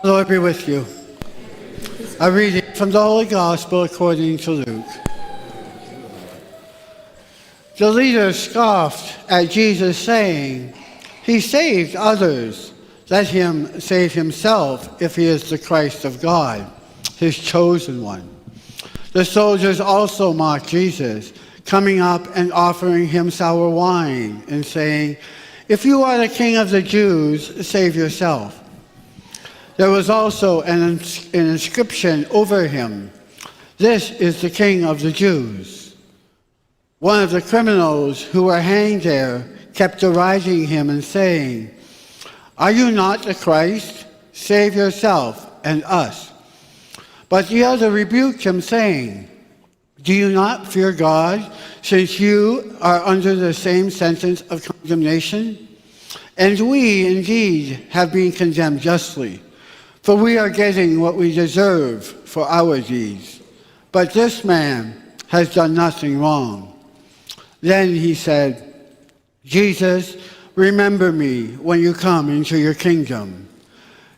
The Lord be with you. A reading from the Holy Gospel according to Luke. The leaders scoffed at Jesus, saying, "He saved others. Let him save himself if he is the Christ of God, his chosen one." The soldiers also mocked Jesus, coming up and offering him sour wine and saying, "If you are the king of the Jews, save yourself." There was also an inscription over him, "This is the King of the Jews." One of the criminals who were hanged there kept deriding him and saying, "Are you not the Christ? Save yourself and us." But the other rebuked him, saying, "Do you not fear God, since you are under the same sentence of condemnation? And we indeed have been condemned justly, for we are getting what we deserve for our deeds. But this man has done nothing wrong." Then he said, "Jesus, remember me when you come into your kingdom."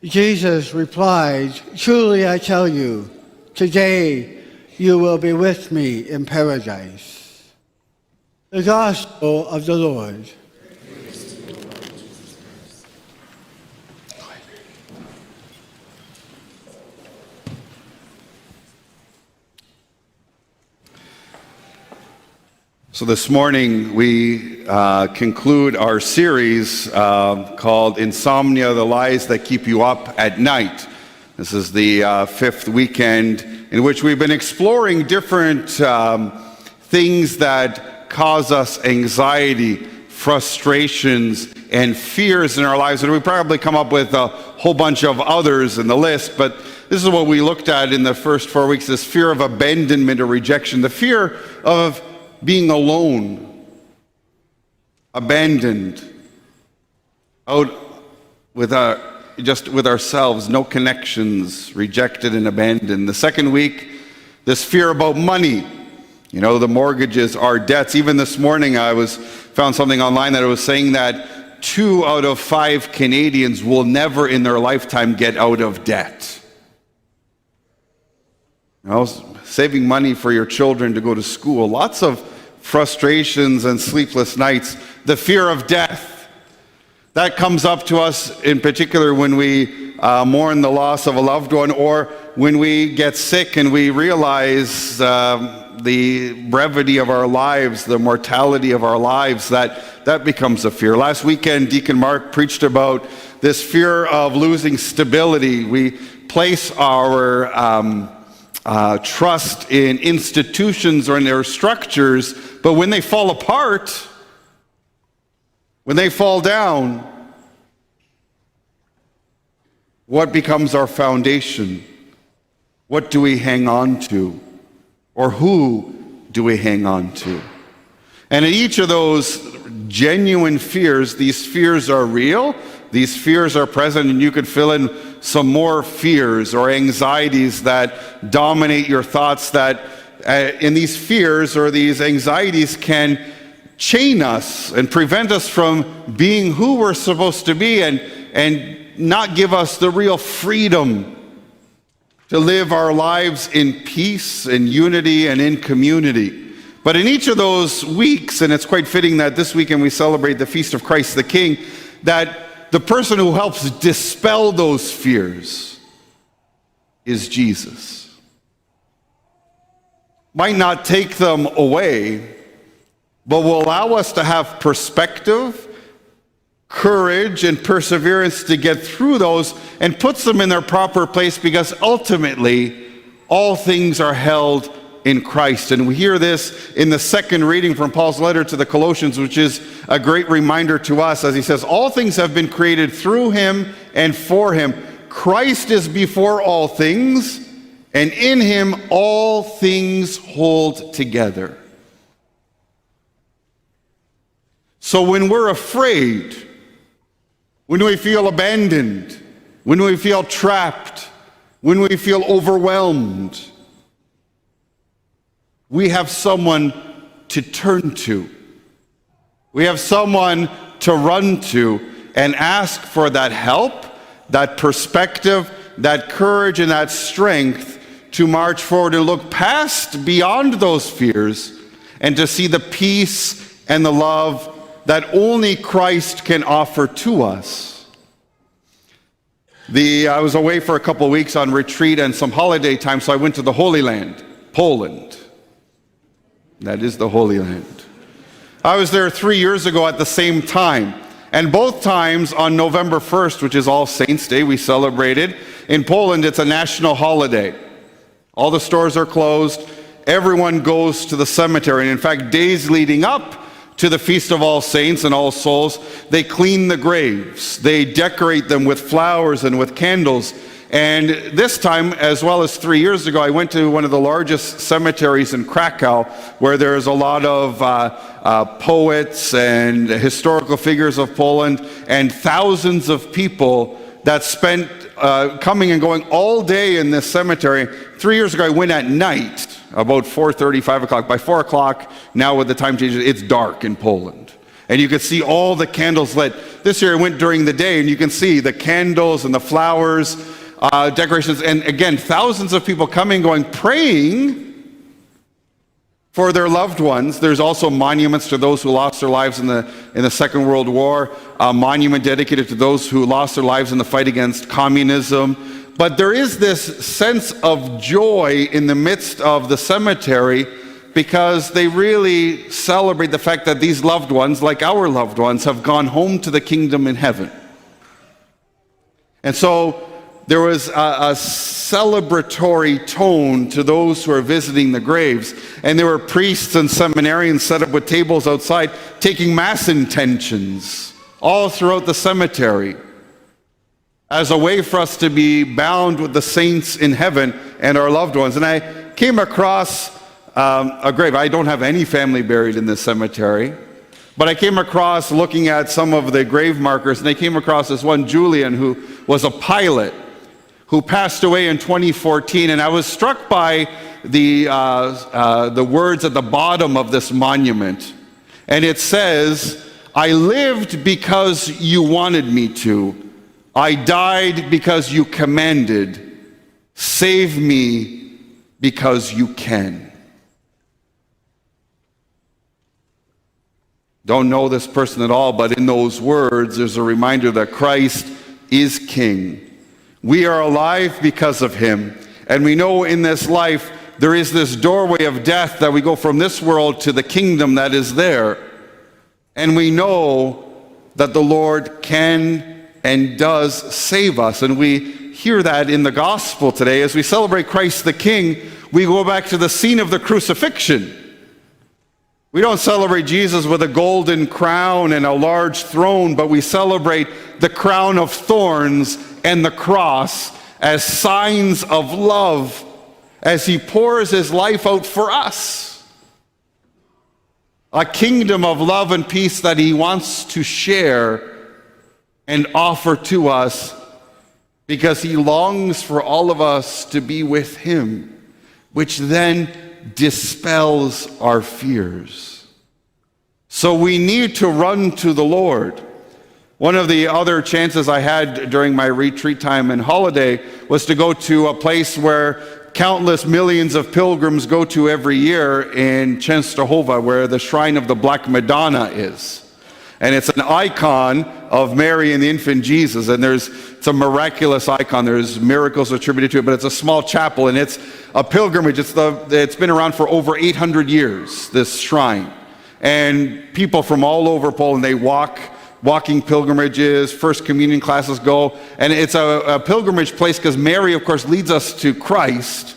Jesus replied, "Truly I tell you, today you will be with me in paradise." The Gospel of the Lord. So this morning we conclude our series called Insomnia, the Lies That Keep You Up at Night. This is the fifth weekend in which we've been exploring different things that cause us anxiety, frustrations, and fears in our lives. And we probably come up with a whole bunch of others in the list, but this is what we looked at in the first 4 weeks, this fear of abandonment or rejection, the fear of being alone, abandoned, out with with ourselves, no connections, rejected and abandoned. The second week, this fear about money, the mortgages, our debts. Even this morning, found something online that was saying that 2 out of 5 Canadians will never in their lifetime get out of debt. Saving money for your children to go to school, lots of frustrations and sleepless nights. The fear of death, that comes up to us in particular when we mourn the loss of a loved one, or when we get sick and we realize the brevity of our lives, the mortality of our lives, that becomes a fear. Last weekend, Deacon Mark preached about this fear of losing stability. We place our trust in institutions or in their structures, but when they fall apart, when they fall down, what becomes our foundation? What do we hang on to? Or who do we hang on to? And in each of those genuine fears, these fears are real, these fears are present, and you could fill in some more fears or anxieties that dominate your thoughts, that in these fears or these anxieties can chain us and prevent us from being who we're supposed to be, and not give us the real freedom to live our lives in peace and unity and in community. But in each of those weeks, and it's quite fitting that this weekend we celebrate the Feast of Christ the King, that the person who helps dispel those fears is Jesus. Might not take them away, but will allow us to have perspective, courage, and perseverance to get through those, and puts them in their proper place, because ultimately all things are held in Christ. And we hear this in the second reading from Paul's letter to the Colossians, which is a great reminder to us, as he says, all things have been created through him and for him. Christ is before all things, and in him all things hold together. So when we're afraid, when we feel abandoned, when we feel trapped, when we feel overwhelmed, we have someone to turn to. We have someone to run to and ask for that help, that perspective, that courage and that strength to march forward and look past beyond those fears and to see the peace and the love that only Christ can offer to us. I was away for a couple of weeks on retreat and some holiday time, so I went to the Holy Land, Poland. That is the Holy Land. I was there 3 years ago at the same time. And both times on November 1st, which is All Saints' Day, we celebrated. In Poland, it's a national holiday. All the stores are closed. Everyone goes to the cemetery. And in fact, days leading up to the Feast of All Saints and All Souls, they clean the graves. They decorate them with flowers and with candles. And this time, as well as 3 years ago, I went to one of the largest cemeteries in Krakow, where there's a lot of poets and historical figures of Poland, and thousands of people that spent coming and going all day in this cemetery. 3 years ago, I went at night, about 4:30, 5 o'clock. By 4 o'clock, now with the time changes, it's dark in Poland. And you could see all the candles lit. This year I went during the day, and you can see the candles and the flowers, decorations, and again, thousands of people coming, going, praying for their loved ones. There's also monuments to those who lost their lives in the Second World War, a monument dedicated to those who lost their lives in the fight against communism. But there is this sense of joy in the midst of the cemetery, because they really celebrate the fact that these loved ones, like our loved ones, have gone home to the kingdom in heaven. And so there was a celebratory tone to those who are visiting the graves. And there were priests and seminarians set up with tables outside, taking mass intentions all throughout the cemetery as a way for us to be bound with the saints in heaven and our loved ones. And I came across a grave. I don't have any family buried in this cemetery, but I came across, looking at some of the grave markers, and I came across this one, Julian, who was a pilot who passed away in 2014, and I was struck by the words at the bottom of this monument. And it says, "I lived because you wanted me to. I died because you commanded. Save me because you can." Don't know this person at all, but in those words, there's a reminder that Christ is King. We are alive because of him. And we know in this life, there is this doorway of death that we go from this world to the kingdom that is there. And we know that the Lord can and does save us. And we hear that in the gospel today. As we celebrate Christ the King, we go back to the scene of the crucifixion. We don't celebrate Jesus with a golden crown and a large throne, but we celebrate the crown of thorns and the cross as signs of love, as he pours his life out for us. A kingdom of love and peace that he wants to share and offer to us, because he longs for all of us to be with him, which then dispels our fears. So we need to run to the Lord. One of the other chances I had during my retreat time and holiday was to go to a place where countless millions of pilgrims go to every year in Częstochowa, where the shrine of the Black Madonna is. And it's an icon of Mary and the infant Jesus, and it's a miraculous icon. There's miracles attributed to it, but it's a small chapel, and it's a pilgrimage. It's been around for over 800 years, this shrine. And people from all over Poland, they walking pilgrimages, First Communion classes go, and it's a pilgrimage place because Mary, of course, leads us to Christ.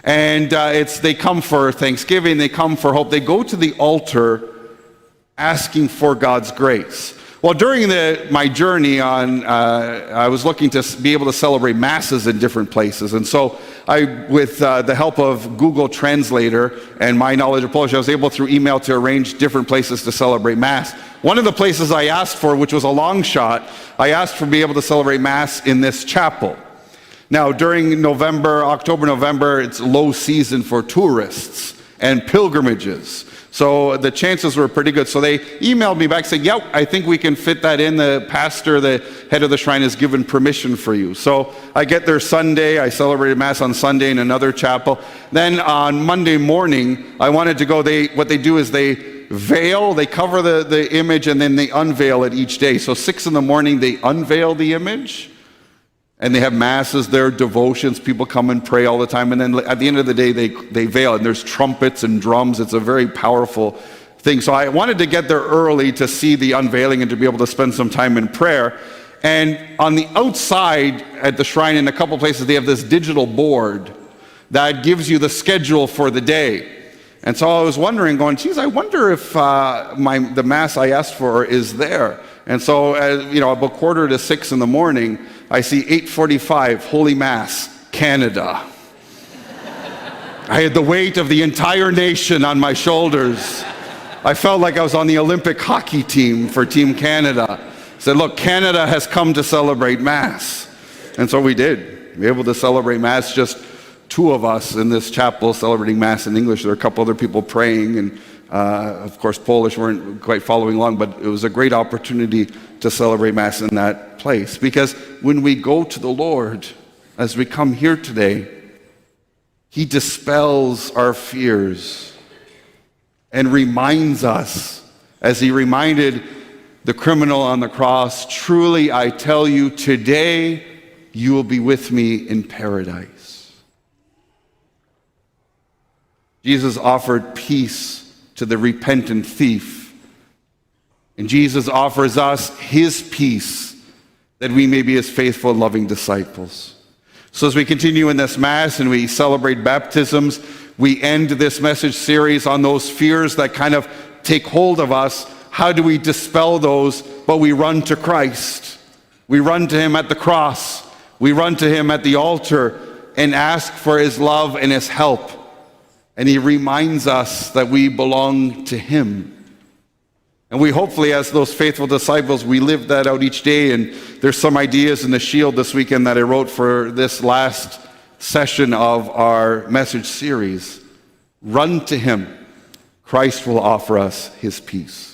And they come for Thanksgiving, they come for hope. They go to the altar asking for God's grace. Well, during my journey I was looking to be able to celebrate masses in different places. And so with the help of Google Translator and my knowledge of Polish, I was able through email to arrange different places to celebrate Mass. One of the places I asked for, which was a long shot, I asked for being able to celebrate Mass in this chapel. Now, during October, November, it's low season for tourists. and pilgrimages. So the chances were pretty good. So they emailed me back saying, yep, I think we can fit that in. The pastor, the head of the shrine, has given permission for you. So I get there Sunday. I celebrated Mass on Sunday in another chapel. Then on Monday morning, I wanted to go. What they do is they veil, they cover the image, and then they unveil it each day. So 6 in the morning, they unveil the image. And they have masses there, devotions, people come and pray all the time. And then at the end of the day, they veil, and there's trumpets and drums. It's a very powerful thing. So I wanted to get there early to see the unveiling and to be able to spend some time in prayer. And on the outside at the shrine, in a couple places, they have this digital board that gives you the schedule for the day. And so I was wondering, going, geez, I wonder if the Mass I asked for is there. And so, about 5:45 in the morning, I see 8:45, Holy Mass, Canada. I had the weight of the entire nation on my shoulders. I felt like I was on the Olympic hockey team for Team Canada. I said, look, Canada has come to celebrate Mass. And so we did. We were able to celebrate Mass, just 2 of us in this chapel celebrating Mass in English. There were a couple other people praying, and of course, Polish weren't quite following along, but it was a great opportunity to celebrate Mass in that place. Because when we go to the Lord, as we come here today, He dispels our fears and reminds us, as He reminded the criminal on the cross, truly I tell you, today you will be with me in paradise. Jesus offered peace to the repentant thief. And Jesus offers us His peace that we may be His faithful and loving disciples. So as we continue in this Mass and we celebrate baptisms, we end this message series on those fears that kind of take hold of us. How do we dispel those? But we run to Christ. We run to Him at the cross. We run to Him at the altar and ask for His love and His help. And He reminds us that we belong to Him. And we hopefully, as those faithful disciples, we live that out each day. And there's some ideas in the Shield this weekend that I wrote for this last session of our message series. Run to Him. Christ will offer us His peace.